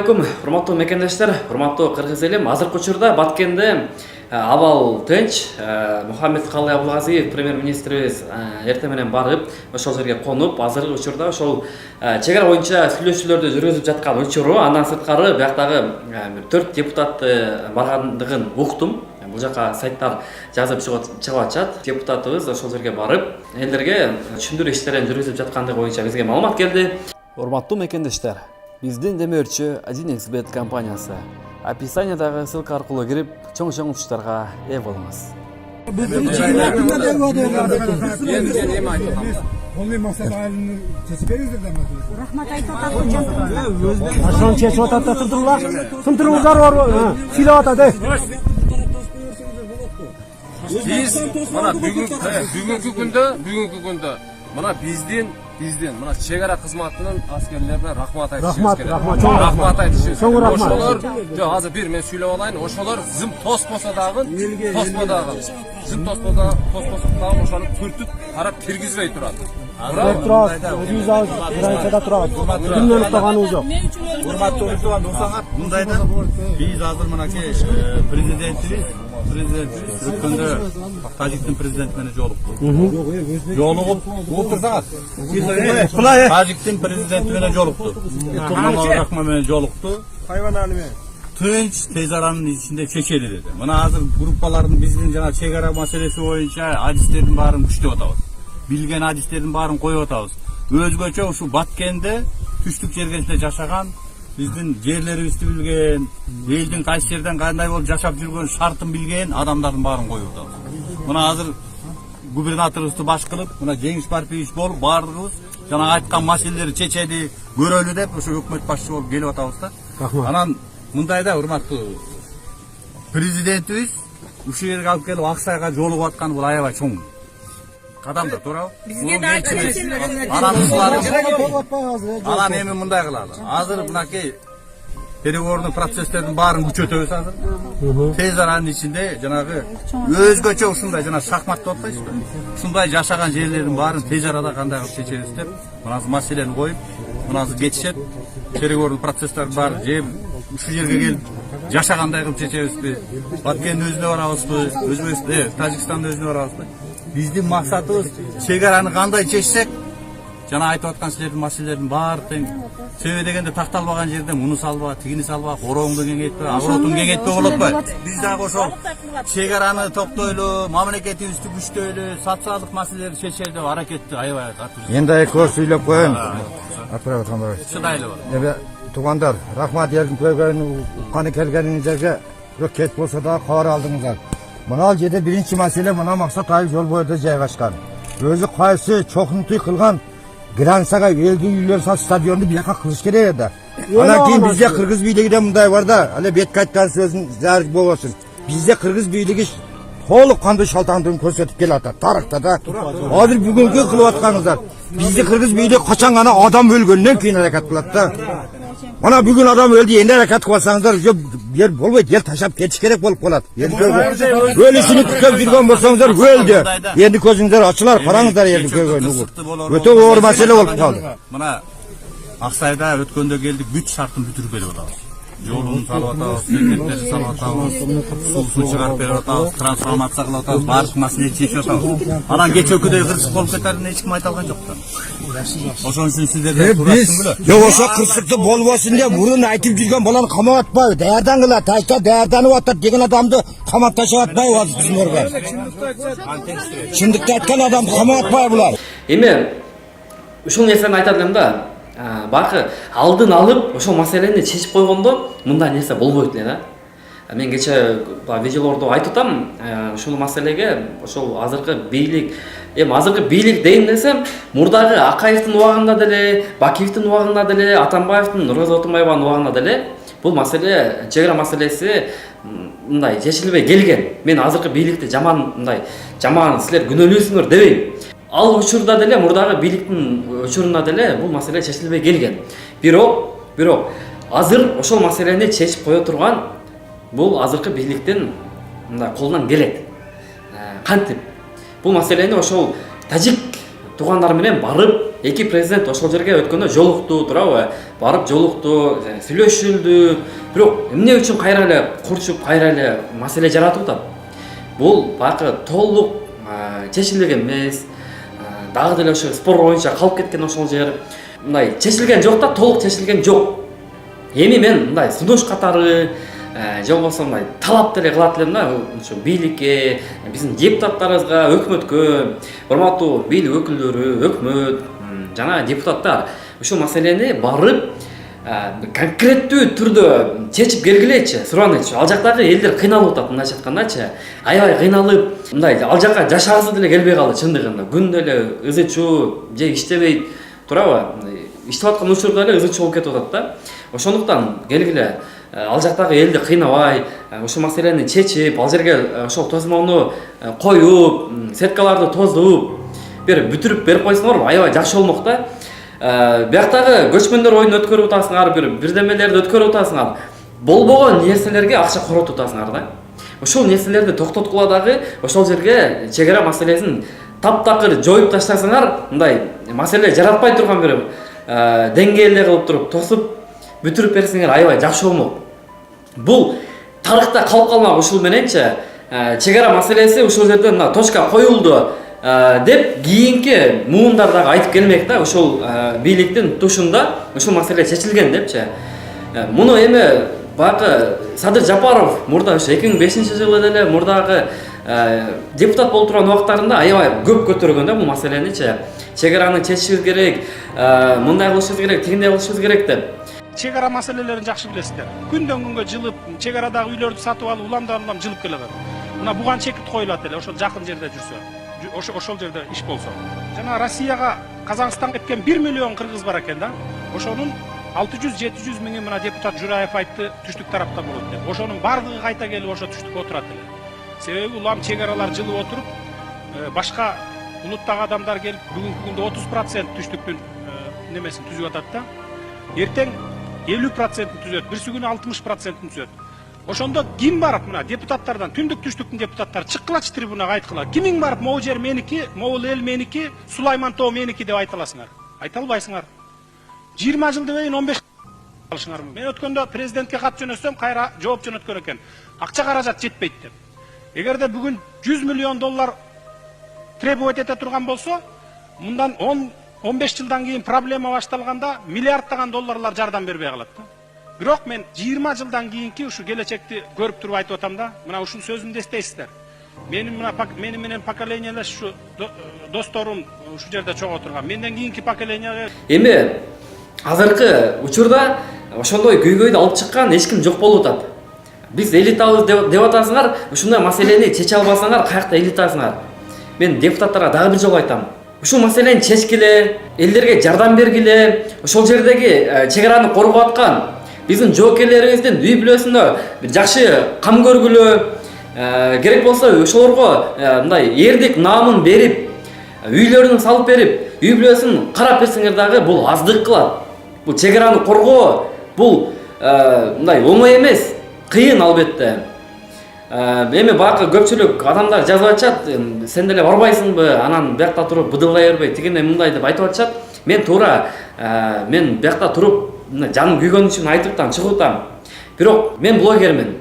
Урматтуу мекендештер, урматтуу кыргыз элим, азыркы учурда Баткенде абал тынч. Мухаммед Калый Абылгазиев премьер-министрибиз эртең менен барып, ошол жерге конуп, азыркы учурда ошол чек ара боюнча сүйлөшүүлөрдү жүргүзүп жаткан учуру, андан сырткары бияктагы 4 депутат баргандыгын уктум. Бул жака сайттар жазып чыгып атышат. Депутатыбыз ошол жерге барып, элдерге түшүндүрүү иштерин жүргүзүп жаткандыгы боюнча бизге маалымат келди. Урматтуу мекендештер, биздин демөөрчү 1xBet компаниясы. Описаниядагы ссылка аркылуу кирип, чоң-чоң учуштарга ээ болуңуз. Рахмат айтып атат. Ашон чечип атат да турдуңлар. Ким туруңуздар бар? Сүйлөп атат. Биз мына бүгүнкү күндө мына биздин мына чек ара кызматынын аскерлерине рахмат айтышыбыз керек. Рахмат айтышыбыз керек. Ошолор, азыр бир мен сүйлөп алайын. Ошолор зым тоспосо дагы, зым тоспосо дагы ошону түртүп карап киргизбей турат. Өзүбүз границада турабыз. Күндөн уктаганыбыз жок. Урматтуу уктаган достор, мындайда биз азыр мынакей президентибиз өткөндө Тажиктин президенти менен жолугуп отурсаңар. Тажиктин президенти менен жолукту. Турманбек Рахман менен жолукту. Тынч тез аранын ичинде чечели деди. Мына азыр группалардын биздин жана чек ара маселеси боюнча адистердин баарын күчтөп атабыз. Билген адистердин баарын коюп атабыз. Өзгөчө ушу Баткенде түштүк жергесинде жашаган биздин жерлерибизди билген, элдин кайсы жерден кандай болуп жашап жүргөн шартын билген адамдардын баарын коюп атабыз. Мына азыр губернаторубузду баш кылып, мына Жеңиш Парпиевич болуп, баардыгыбыз жана айткан маселелерди чечели көрөлү деп ошо өкмөт башчы болуп келип атабыз да. Анан мындайда урматтуу президентибиз ушул жерге алып келип Аксайга жолугуп атканы бул аябай чоң кадамда, туурабы? Бизге да анан эми мындай кылалы. Азыр мынакей переговорный процесстердин баарын күчөтөбүз азыр. Тез аранын ичинде жанагы өзгөчө ушундай жана шахмат деп атпайсызбы? Ушундай жашаган жерлердин баарын тез арада кандай кылып чечебиз деп, мына маселени коюп, мына кетишет. Переговорный процесстер бар, же ушул жерге келип жашагандай кылып чечебизби? Баткендин өзүнө барабызбы? Өзбекстан, Тажикстандын өзүнө барабызбы? Биздин максатыбыз чек араны кандай чечсек, жана айтып аткан силердин маселелердин баары тең. Себеби дегенде такталбаган жерде муну салба, тигини салба, корооңду кеңейтпе, агротун кеңейтпе болуп атпайбы? Биз дагы ошол чек араны токтойлу, мамлекетибизди күчтөйлү, социалдык маселелерди чечели деп аракетти аябай катуу. Енді айкоо сүйлөп коеюн. Атпырабы Атамбаев. Чыдайлуу бар. Эми туугандар, рахмат элдин көргөнү, укканы келгениңиздерге кет болсо да кабар алдыңыздар. Мына жерде биринчи маселе мына Максат Айып жол боюнда жайгашкан. Өзү кайсы чокунтуй кылган границага элдин үйлөр сат стадионду бияка кылыш керек эди. Анан кийин бизде кыргыз бийлигиде мындай бар да, але бетке айткан сөзүн зар болбосун. Бизде кыргыз бийлиги толук кандуу шалтандыгын көрсөтүп келатат тарыхта да. Азыр бүгүнкү кылып атканыңыздар. Бизде кыргыз бийлиги качан гана адам өлгөндөн кийин аракет кылат да. Мана бүгүн адам өлдү, энди аракет кылсаңыздар, жер болбойт, ел ташап кетиш керек болуп калат. Өлүшүнү күтүп жүргөн болсоңуздар өлдү. Энди көзүңүздөр ачылар, караңыздар элди көргөнү. Өтө оор маселе болуп калды. Мына Аксайда өткөндө келдик, бүт шартын бүтүрүп берип атабыз. Жолун салып атабыз, мектептерди салып атабыз, суу чыгарып берип атабыз, трансформация кылып атабыз, баардык маселени чечип атабыз. Анан кечээкүдөй кырсык болуп кетерин эч ким айта алган жок да. Ошон үчүн сиздерден сурашсың беле? Жок, ошо кырсыкты болбосун деп мурун айтып жүргөн баланы камап атпайбы? Даярдан кыла, ташта даярданып атат деген адамды камап ташап атпайбы азыр сиздерге? Чындыкты айткан адамды камап атпайбы булар? Эми ушул нерсени айтат элем да. Бакы алдын алып ошол маселени чечип койгондо мындай нерсе болбойт эле да. Мен кече видеолордо айтып атам, ушул маселеге ошол азыркы бийлик, азыркы бийлик дейин десем, мурдагы Акаевдин убагында деле, Бакиевдин убагында деле, Атамбаевдин, Нургазы Отунбаеванын убагында деле бул маселе, чек ара маселеси мындай чечилбей келген. Мен азыркы бийликти жаман силер күнөөлүүсүңөр дебейм. Ал учурда деле, мурдагы бийликтин учурунда деле бул маселе чечилбей келген. Бирок азыр ошол маселени чечип кое турган бул азыркы бийликтин мындай колунан келет. Кантип бул маселени ошол тажик туугандар менен барып эки президент ошол жерге өткөндө жолукту, туурабы? Барып жолукту, сүйлөшүлдү. Бирок эмне үчүн кайра эле курчуп, кайра эле маселе жаратып атат? Бул бакы толук чечилген эмес. Дагы деле ошо спор боюнча калып кеткен ошол жер. Мындай чечилген жок да, толук чечилген жок. Эми мен мындай сунуш катары же болбосо мындай талап деле кылат элем да, ошо бийликке, биздин депутаттарыбызга, өкмөткө, урматтуу бийлик өкүлдөрү, өкмөт, жана депутаттар ушул маселени барып конкреттүү түрдө чечип келгилечи, суранычы. Ал жактагы элдер кыйналып атат, мындайча айткандачы. Аябай кыйналып, мындай ал жакка жашагысы деле келбей калды чындыгында. Күндө эле ызычуу же иштебейт, туурабы? Иштеп аткан учурда эле ызычуу болуп кетип атат да. Ошондуктан келгиле ал жактагы элди кыйнабай, ошол маселени чечип, ал жерге ошол тозмону коюп, сеткаларды тозуп, бүтүрүп берип койсоңор аябай жакшы болмок да. Бияктагы көчмөндөр оюнун өткөрүп атасыңар, бирдемелерди өткөрүп атасыңар. Болбогон нерселерге акча коротуп атасыңар да. Ошол нерселерди токтоткула дагы ошол жерге чек ара маселесин таптакыр жоюп таштасаңар, мындай маселе жаратпай турган бир деңгээлде кылып туруп тосуп бүтүрүп берсеңер аябай жакшы болмок. Бул тарыхта калып калмак ушул мененчи чек ара маселеси ушул жерден мына точка коюлду деп кийинки муундар дагы айтып келмек да, ушул бийликтин тушунда ушул маселе чечилген депчи. Муну эми бакы Садыр Жапаров мурда ошо 2005-жылы деле мурдагы депутат болуп турган убактарында аябай көп көтөргөн да бул маселеничи. Чек араны чечишибиз керек, мындай кылышыбыз керек, тигиндей кылышыбыз керек деп. Чек ара маселелерин жакшы билесиздер. Күндөн күнгө жылып, чек арадагы үйлөрдү сатып алып, улам жылып келатат. Мына буган чекит коюлат эле, ошол жакын жерде жүрсө, ошол жерде иш болсо. Жана Россияга, Казакстанга кеткен 1 миллион кыргыз бар экен да. Ошонун 600-700 миңи мына депутат Жураев айтты, түштүк тараптан болот деп. Ошонун бардыгы кайта келип ошо түштүккө отурат эле. Себеби улам чек аралар жылып отуруп, башка улуттагы адамдар келип бүгүнкү күндө 30% түштүктүн немесин түзүп атат да. Эртең 50% түзөт, бирси күнү 60% түзөт. Ошондо ким барып мына депутаттардан, түндүк түштүктүн депутаттары чыккылачы трибунага айткыла. Кимиң барып могу жер меники, могу эл меники, Сулайман тоо меники деп айта аласыңар? Айта албайсыңар. 20 жылдан кийин 15 алышыңар. Мен өткөндө президентке кат жөнөтсөм, кайра жооп жөнөткөн экен. Акча каражат жетпейт деп. Эгерде бүгүн 100 миллион доллар требовать эте турган болсо, мындан 10-15 жылдан кийин проблема башталганда миллиарддаган долларлар жардам бербей калат да. Бирок мен 20 жылдан кийинки ушу келечекти көрүп туруп айтып атам да. Мына ушул сөзүмдү эстейсиздер. Менин менен поколениялаш ушу досторум ушу жерде чогуу турган. Менден кийинки поколение Эми азыркы учурда ошондой көйгөйдү алып чыккан эч ким жок болуп атат. Биз элитабыз деп атасыңар, ушундай маселени чече албасаңар, каякта элитасыңар? Мен депутаттарга дагы бир жолу айтам. Ушул маселени чечкиле, элдерге жардам бергиле, ошол жердеги чек араны коргоп аткан биздин жоокерлерибиздин үй бүлөсүнө бир жакшы кам көргүлө, керек болсо ошолорго мындай эрдик наамын берип, үйлөрүн салып берип, үй бүлөсүн карап берсеңер дагы бул аздык кылат. Бул чек араны коргоо бул мындай оңой эмес, кыйын албетте. Эми бакы көпчүлүк адамдар жазып атышат, сен деле барбайсыңбы, анан биякта туруп быдылдай бербей тигиндей мындай деп айтып атышат. Мен туура, мен биякта туруп жаным күйгөн үчүн айтып атам, чыгып атам. Бирок мен блогермин.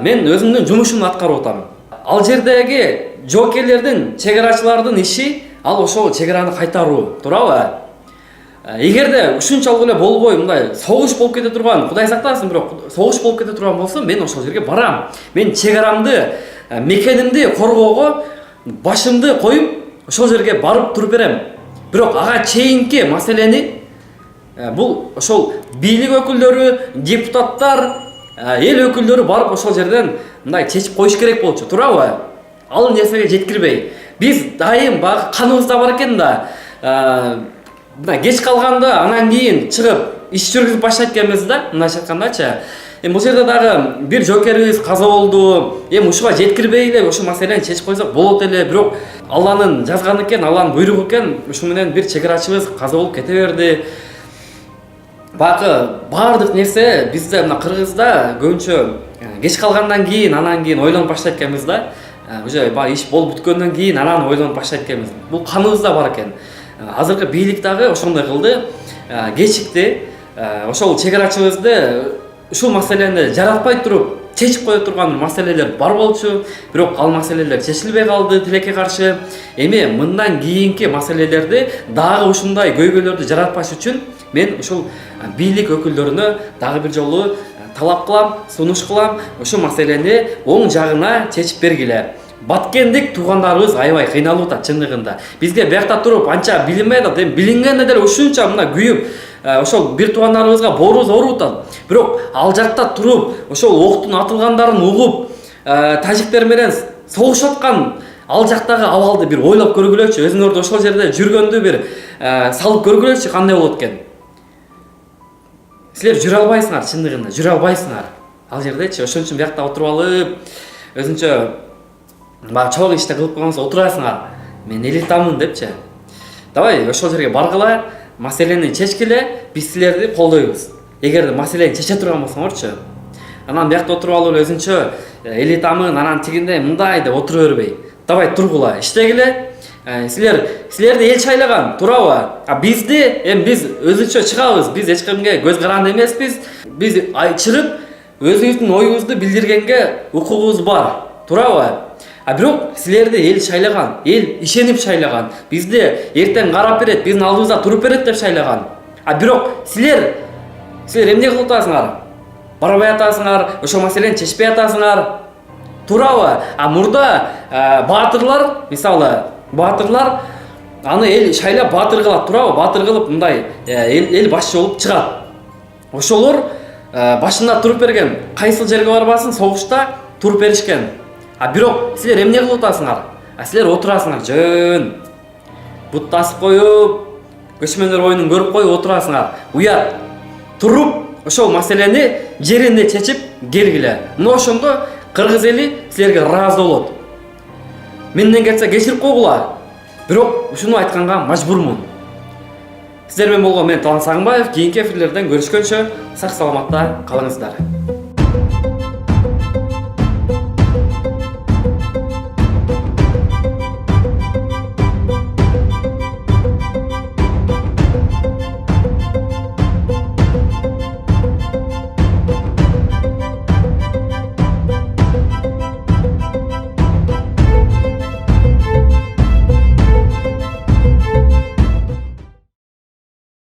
Мен өзүмдүн жумушумду аткарып атам. Ал жердеги жоокерлердин, чек арачылардын иши ал ошол чек араны кайтаруу, туурабы? Эгерде ушунчалык эле болбой, мындай согуш болуп кете турган, Кудай сактасын, бирок согуш болуп кете турган болсо, мен ошол жерге барам. Мен чек арамды, мекенимди коргоого башымды коюп, ошол жерге барып туруп берем. Бирок ага чейинки маселени бул ошол бийлик өкүлдөрү, депутаттар, эл өкүлдөрү барып ошол жерден мындай чечип коюш керек болчу, туурабы? Ал нерсеге жеткирбей. Биз дайым багы каныбызда бар экен да. Кеч калганда анан кийин чыгып иш жүргүзүп баштайт экенбиз да, мындайча айткандачы. Эми бул жерде дагы бир жоокерибиз каза болду. Эми ушуга жеткирбей эле ошол маселени чечип койсок болот эле, бирок Алланын жазганы экен, Алланын буйругу экен. Ушу менен бир чек арачыбыз каза болуп кете берди. Бакы баардык нерсе бизде мына Кыргызда көбүнчө кеч калгандан кийин, анан кийин ойлонуп баштайт экенбиз да. Уже иш болуп бүткөндөн кийин анан ойлонуп баштайт экенбиз. Бул каныбызда бар экен. азыркы бийлик дагы ошондой кылды, кечикти. Ошол чек арачыбызды ушул маселени жаратпай туруп чечип кое турган маселелер бар болчу, бирок ал маселелер чечилбей калды тилекке каршы. Эми мындан кийинки маселелерди дагы ушундай көйгөйлөрдү жаратпаш үчүн мен ушул бийлик өкүлдөрүнө дагы бир жолу талап кылам, сунуш кылам, ушул маселени оң жагына чечип бергиле. Баткендик туугандарыбыз аябай кыйналып атат чындыгында. Бизге биякта туруп анча билинбей атат, эми билингенде деле ушунча мына күйүп, ошол бир туугандарыбызга боорубуз ооруп атат. Бирок ал жакта туруп, ошол октун атылгандарын угуп, тажиктер менен согушуп аткан ал жактагы абалды бир ойлоп көргүлөчү, өзүңөрдү ошол жерде жүргөндү бир салып көргүлөчү кандай болот экен. Силер жүрө албайсыңар чындыгында, жүрө албайсыңар. Ал жердечи ошон үчүн биякта отуруп алып, өзүнчө баягы чогуу иште кылып койгонсо отурасыңар. Мен элитамын депчи. Давай ошол жерге баргыла, маселени чечкиле, биз силерди колдойбуз. Эгерде маселени чече турган болсоңорчу. Анан биякта отуруп алып өзүнчө элитамын, анан тигинде мындай деп отура бербей. Давай тургула, иштегиле. Силерди эл шайлаган, туурабы? Биз өзүнчө чыгабыз. Биз эч кимге көз каранды эмеспиз. Биз чыгып өзүбүздүн оюбузду билдиргенге укугубуз бар. Туурабы? Бирок силерди эл шайлаган, эл ишенип шайлаган. Бизди эртең карап берет, биздин алдыбызда туруп берет деп шайлаган. Бирок силер эмне кылып атасыңар? Барбай атасыңар, ошол маселени чечпей атасыңар. Туурабы? Мурда баатырлар, мисалы, баатырлар аны эл шайлап баатыр кылат, туурабы? Баатыр кылып мындай эл башчы болуп чыгат. Ошолор башында туруп берген, кайсыл жерге барбасын, согушта туруп беришкен. Бирок силер эмне кылып атасыңар? Силер отурасыңар жөн. Бут тасып коюп, көчмөндөр оюнун көрүп коюп отурасыңар. Уят туруп ошол маселени жеринде чечип келгиле. Мына ошондо кыргыз эли силерге ыраазы болот. Менден кетсе кечирип койгула. Бирок ушуну айтканга мажбурмун. Сиздер менен болгон мен Талант Сагынбаев. Кийинки эфирлерден көрүшкөнчө сак саламатта калыңыздар.